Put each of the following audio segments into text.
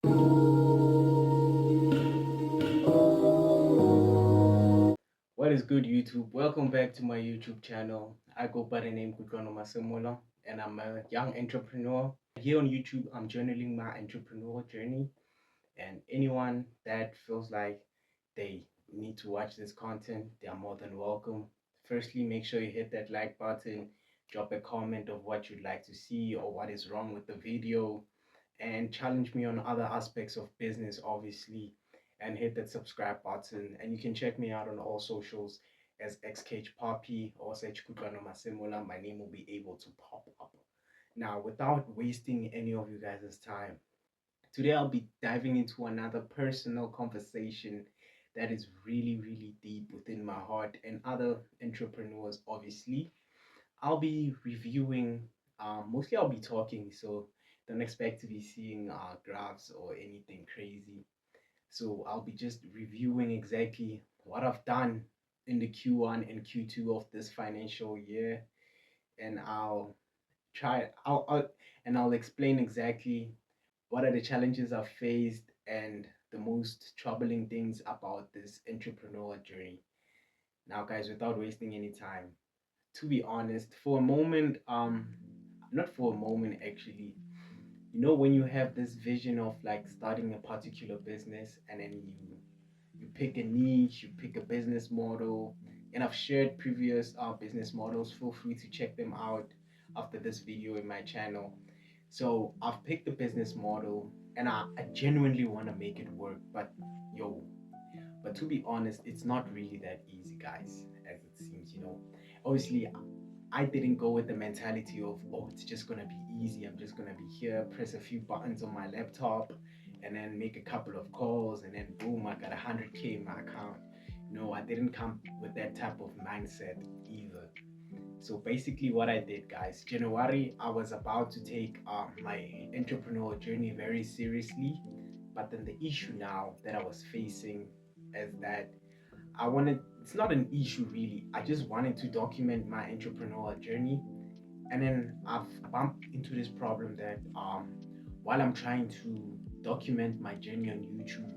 What is good, YouTube? Welcome back to my YouTube channel. I go by the name Kutlwano Masemola, and I'm a young entrepreneur. Here on YouTube, I'm journaling my entrepreneurial journey, and anyone that feels like they need to watch this content, they are more than welcome. Firstly, make sure you hit that like button, drop a comment of what you'd like to see or what is wrong with the video, and challenge me on other aspects of business, obviously, and hit that subscribe button. And you can check me out on all socials as XKH Poppy or search Kutlwano Masemola. My name will be able to pop up. Now, without wasting any of you guys' time, today I'll be diving into another personal conversation that is really, really deep within my heart and other entrepreneurs, obviously. I'll be reviewing, mostly I'll be talking, so don't expect to be seeing graphs or anything crazy. So I'll be just reviewing exactly what I've done in the Q1 and Q2 of this financial year, and try, I'll and I'll explain exactly what are the challenges I've faced and the most troubling things about this entrepreneurial journey. Now, guys, without wasting any time, to be honest, for a moment, not for a moment actually, when you have this vision of like starting a particular business and then you pick a niche, you pick a business model, and I've shared previous business models. Feel free to check them out after this video in my channel. So I've picked the business model and I genuinely want to make it work, but to be honest, it's not really that easy, guys, as it seems. Obviously, I didn't go with the mentality of, oh, it's just gonna be easy. I'm just gonna be here, press a few buttons on my laptop, and then make a couple of calls, and then boom, I got 100K in my account. No, I didn't come with that type of mindset either. So basically, what I did, guys, January, I was about to take my entrepreneurial journey very seriously, but then the issue now that I was facing is that it's not an issue really. I just wanted to document my entrepreneurial journey. And then I've bumped into this problem that while I'm trying to document my journey on YouTube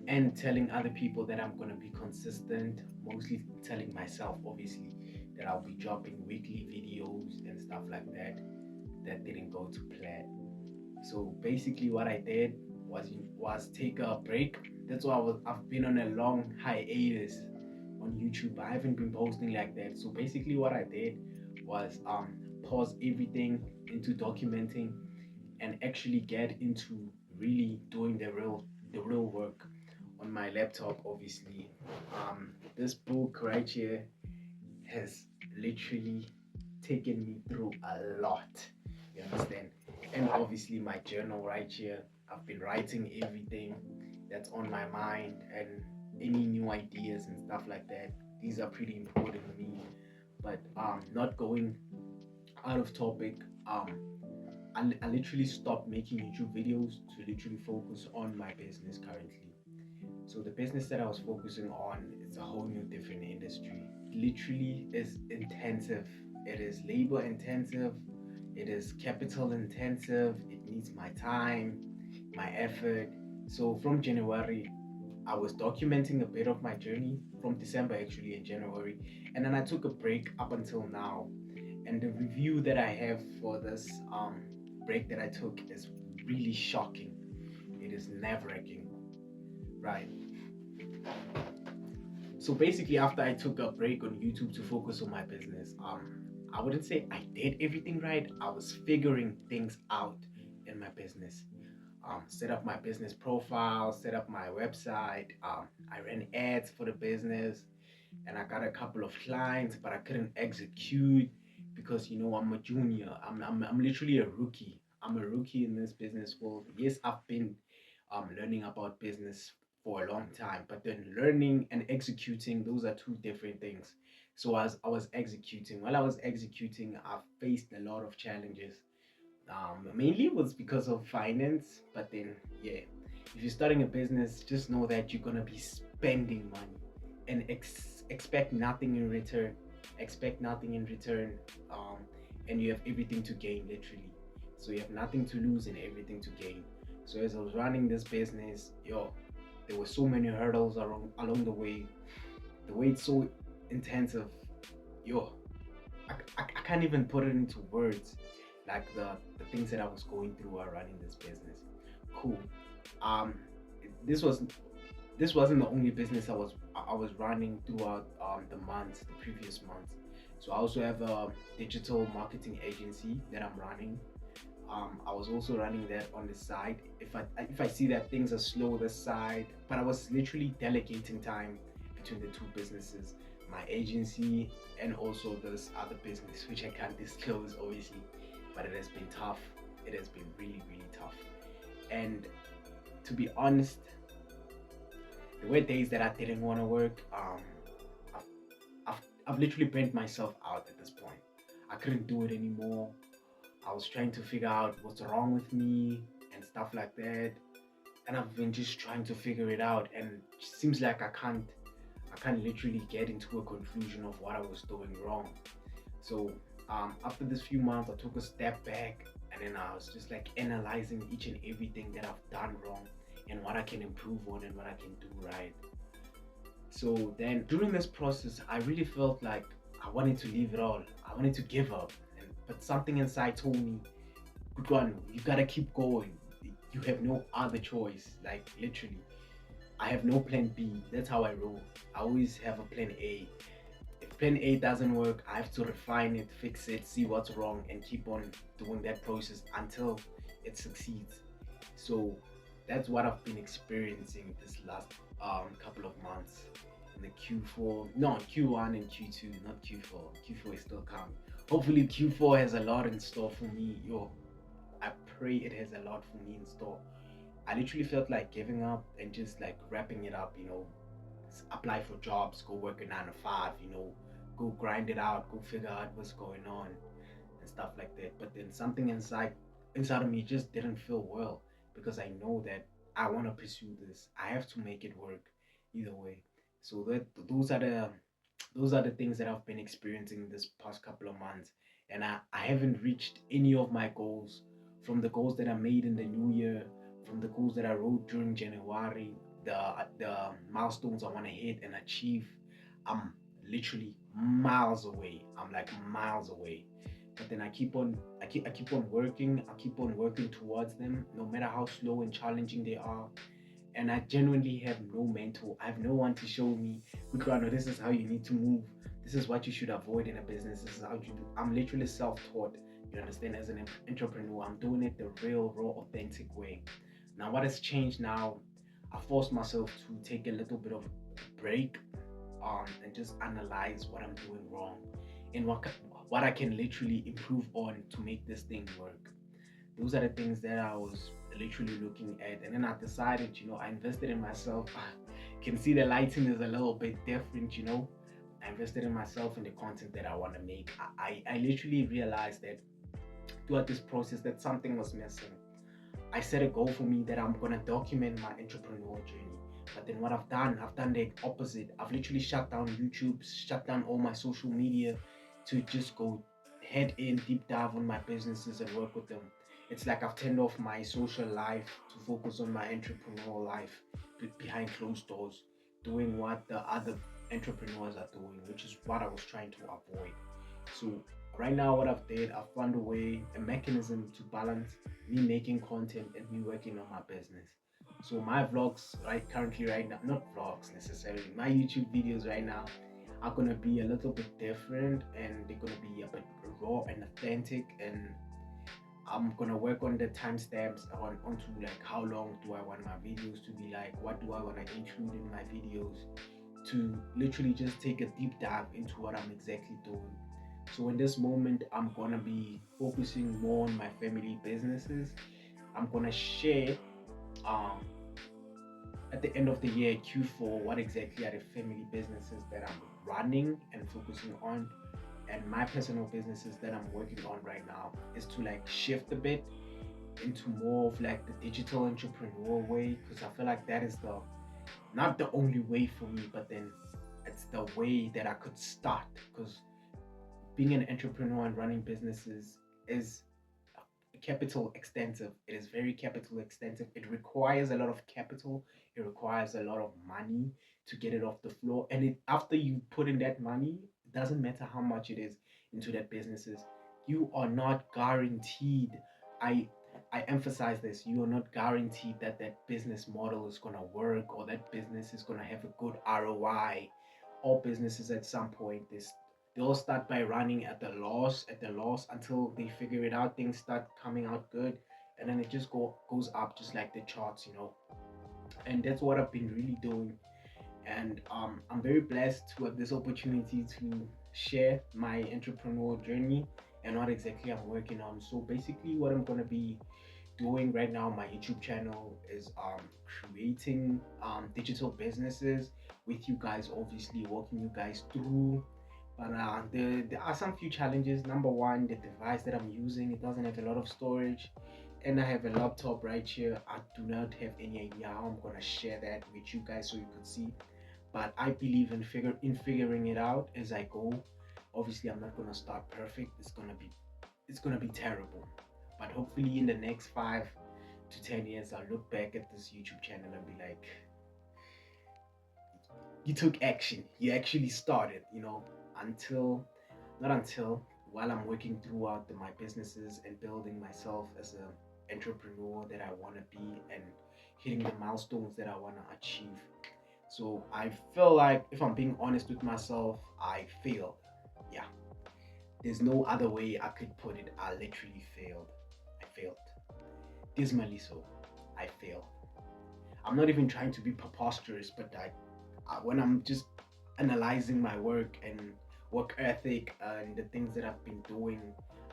and telling other people that I'm going to be consistent, mostly telling myself, obviously, that I'll be dropping weekly videos and stuff like that, that didn't go to plan. So basically, what I did was take a break. That's why I've been on a long hiatus on YouTube. I haven't been posting like that. So basically, what I did was pause everything into documenting and actually get into really doing the real work on my laptop. Obviously, this book right here has literally taken me through a lot. You understand? And obviously, my journal right here, I've been writing everything that's on my mind and any new ideas and stuff like that. These are pretty important to me. But not going out of topic, I literally stopped making YouTube videos to literally focus on my business currently. So the business that I was focusing on is a whole new different industry. Literally is intensive. It is labor intensive. It is capital intensive. It needs my time, my effort. So from January, I was documenting a bit of my journey from December actually in January. And then I took a break up until now. And the review that I have for this break that I took is really shocking. It is nerve-wracking. Right. So basically, after I took a break on YouTube to focus on my business, I wouldn't say I did everything right. I was figuring things out in my business. Set up my business profile, set up my website. I ran ads for the business, and I got a couple of clients, but I couldn't execute because I'm a junior. I'm literally a rookie. I'm a rookie in this business world. Yes, I've been learning about business for a long time, but then learning and executing, those are two different things. So as I was executing, while I was executing, I faced a lot of challenges. Mainly it was because of finance, but then yeah, if you're starting a business, just know that you're gonna be spending money and expect nothing in return. Expect nothing in return, and you have everything to gain literally. So you have nothing to lose and everything to gain. So as I was running this business, there were so many hurdles along the way. The way it's so intensive, yo, I can't even put it into words. Like the things that I was going through while running this business. Cool. Um, this was this wasn't the only business I was running throughout the months, the previous months. So I also have a digital marketing agency that I'm running. I was also running that on the side. If I see that things are slow this side, but I was literally delegating time between the two businesses, my agency and also this other business, which I can't disclose obviously, but it has been tough. It has been really, really tough. And to be honest, there were days that I didn't want to work. I've, I've literally burnt myself out at this point. I couldn't do it anymore. I was trying to figure out what's wrong with me and stuff like that. And I've been just trying to figure it out. And it seems like I can't literally get into a conclusion of what I was doing wrong. So after this few months, I took a step back and then I was just like analyzing each and everything that I've done wrong and what I can improve on and what I can do right. So then during this process, I really felt like I wanted to leave it all. I wanted to give up. But something inside told me, good one, you gotta keep going. You have no other choice. Like literally, I have no plan B. That's how I roll. I always have a plan A. If plan A doesn't work, I have to refine it, fix it, see what's wrong, and keep on doing that process until it succeeds. So that's what I've been experiencing this last couple of months in the Q4, no Q1 and Q2, not Q4. Q4 is still coming. Hopefully Q4 has a lot in store for me. I pray it has a lot for me in store. I literally felt like giving up and just like wrapping it up, apply for jobs, go work a 9 to 5, go grind it out, go figure out what's going on and stuff like that. But then something inside of me just didn't feel well because I know that I want to pursue this. I have to make it work either way. So those are the things that I've been experiencing this past couple of months. And I haven't reached any of my goals, from the goals that I made in the new year, from the goals that I wrote during January, the milestones I want to hit and achieve. I'm literally miles away. I'm like miles away. But then I keep on working. I keep on working towards them, no matter how slow and challenging they are. And I genuinely have no mentor. I have no one to show me, good runner, this is how you need to move. This is what you should avoid in a business. This is how you do. I'm literally self-taught. You understand? As an entrepreneur, I'm doing it the real, raw, authentic way. Now, what has changed now? I forced myself to take a little bit of a break, and just analyze what I'm doing wrong and what I can literally improve on to make this thing work. Those are the things that I was literally looking at. And then I decided, I invested in myself. You can see the lighting is a little bit different, I invested in myself and the content that I want to make. I literally realized that throughout this process that something was missing. I set a goal for me that I'm gonna document my entrepreneurial journey. But then what I've done the opposite. I've literally shut down YouTube, shut down all my social media to just go head in, deep dive on my businesses and work with them. It's like I've turned off my social life to focus on my entrepreneurial life behind closed doors, doing what the other entrepreneurs are doing, which is what I was trying to avoid. So right now what I've found a way, a mechanism to balance me making content and me working on my business. So my vlogs right now, not vlogs necessarily, my YouTube videos right now are gonna be a little bit different and they're gonna be a bit raw and authentic, and I'm gonna work on the timestamps onto like how long do I want my videos to be, like what do I want to include in my videos, to literally just take a deep dive into what I'm exactly doing. So in this moment, I'm gonna be focusing more on my family businesses. I'm gonna share um at the end of the year, Q4, what exactly are the family businesses that I'm running and focusing on, and my personal businesses that I'm working on right now is to like shift a bit into more of like the digital entrepreneur way, because I feel like that is the not the only way for me, but then it's the way that I could start. Because being an entrepreneur and running businesses is capital extensive. It is very capital extensive. It requires a lot of capital. It requires a lot of money to get it off the floor. And after you put in that money, it doesn't matter how much it is into that businesses. You are not guaranteed. I I emphasize this. You are not guaranteed that that business model is gonna work or that business is gonna have a good ROI. All businesses at some point they all start by running at the loss until they figure it out. Things start coming out good, and then it just goes up just like the charts, you know. And that's what I've been really doing. And I'm very blessed to have this opportunity to share my entrepreneurial journey and what exactly I'm working on. So basically, what I'm gonna be doing right now on my YouTube channel is creating digital businesses with you guys, obviously walking you guys through. But there are some few challenges. Number one, the device that I'm using, it doesn't have a lot of storage, and I have a laptop right here. I do not have any idea how I'm gonna share that with you guys so you could see. But I believe in figuring it out as I go. Obviously, I'm not gonna start perfect. It's gonna be terrible. But hopefully, in the next 5 to 10 years, I'll look back at this YouTube channel and be like, you took action. You actually started. You know, until not until while I'm working throughout my businesses and building myself as an entrepreneur that I want to be and hitting the milestones that I want to achieve. So I feel like if I'm being honest with myself, I failed. Yeah, there's no other way I could put it. I literally failed. I failed. Dismally so. I failed. I'm not even trying to be preposterous, but when I'm just analyzing my work and work ethic and the things that I've been doing,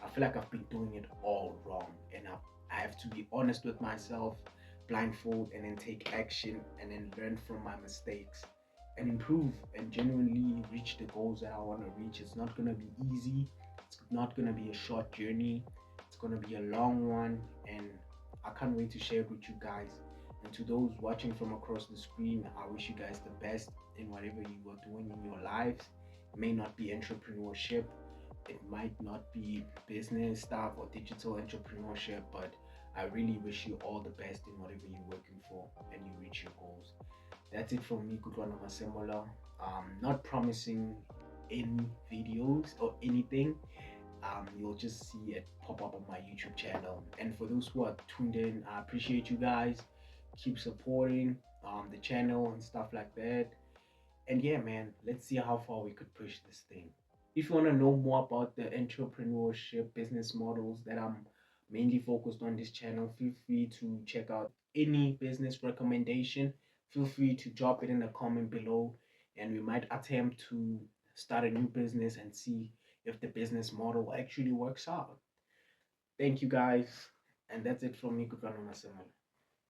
I feel like I've been doing it all wrong. And I have to be honest with myself, blindfold, and then take action and then learn from my mistakes and improve and genuinely reach the goals that I want to reach. It's not going to be easy, it's not going to be a short journey, it's going to be a long one. And I can't wait to share it with you guys. And to those watching from across the screen, I wish you guys the best in whatever you are doing in your lives. It may not be entrepreneurship, it might not be business stuff or digital entrepreneurship, but I really wish you all the best in whatever you're working for and you reach your goals. That's it from me, Kutwana Masemola. Not promising any videos or anything. You'll just see it pop up on my YouTube channel. And for those who are tuned in, I appreciate you guys. Keep supporting the channel and stuff like that. And yeah, man, let's see how far we could push this thing. If you want to know more about the entrepreneurship business models that I'm mainly focused on this channel, feel free to check out any business recommendation. Feel free to drop it in the comment below, and we might attempt to start a new business and see if the business model actually works out. Thank you guys, and that's it from me, Kukano Masemo.